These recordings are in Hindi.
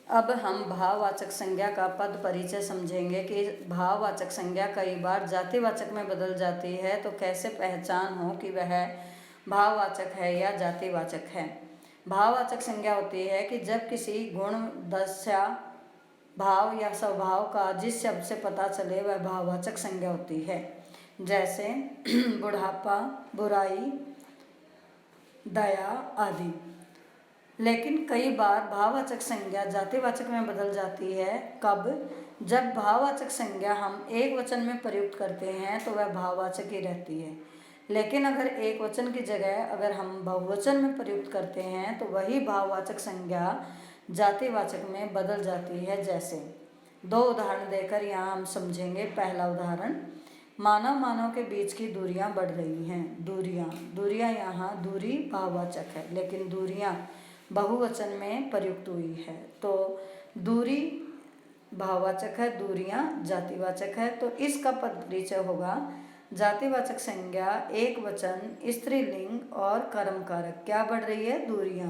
अब हम भाववाचक संज्ञा का पद परिचय समझेंगे कि भाववाचक संज्ञा कई बार जातिवाचक में बदल जाती है, तो कैसे पहचान हो कि वह भाववाचक है या जातिवाचक है। भाववाचक संज्ञा होती है कि जब किसी गुण, दशा, भाव या स्वभाव का जिस शब्द से पता चले वह भाववाचक संज्ञा होती है। जैसे बुढ़ापा, बुराई, दया आदि। लेकिन कई बार भाववाचक संज्ञा जातिवाचक में बदल जाती है। कब? जब भाववाचक संज्ञा हम एक वचन में प्रयुक्त करते हैं तो वह भाववाचक ही रहती है, लेकिन अगर एक वचन की जगह अगर हम बहुवचन में प्रयुक्त करते हैं तो वही भाववाचक संज्ञा जातिवाचक में बदल जाती है। जैसे दो उदाहरण देकर यहाँ हम समझेंगे। पहला उदाहरण, मानव के बीच की दूरियां बढ़ रही हैं। दूरियां यहाँ दूरी भाववाचक है, लेकिन दूरियां बहुवचन में प्रयुक्त हुई है, तो दूरी भाववाचक है, दूरियां जातिवाचक है। तो इसका पद परिचय होगा जातिवाचक संज्ञा एक वचन, स्त्रीलिंग और कर्म कारक। क्या बढ़ रही है? दूरियां।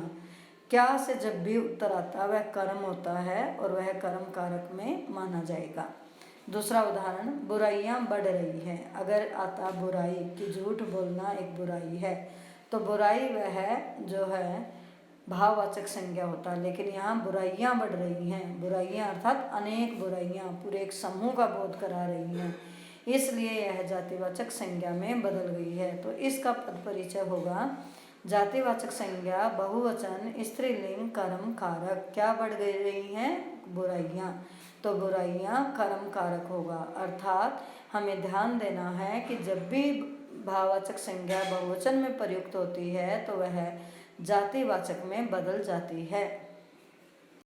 क्या से जब भी उत्तर आता वह कर्म होता है और वह कर्म कारक में माना जाएगा। दूसरा उदाहरण, बुराइयां बढ़ रही हैं। अगर आता बुराई कि झूठ बोलना एक बुराई है, तो बुराई वह जो है भाववाचक संज्ञा होता है, लेकिन यहाँ बुराइयां बढ़ रही हैं। बुराइयां अर्थात अनेक बुराइयां पूरे एक समूह का बोध करा रही हैं, इसलिए यह जातिवाचक संज्ञा में बदल गई है। तो इसका पद परिचय होगा जातिवाचक संज्ञा बहुवचन, स्त्रीलिंग, कर्म कारक। क्या बढ़ रही हैं? बुराइयां। तो बुराइयां कर्म कारक होगा। अर्थात हमें ध्यान देना है कि जब भी भाववाचक संज्ञा बहुवचन में प्रयुक्त होती है तो वह जातिवाचक में बदल जाती है।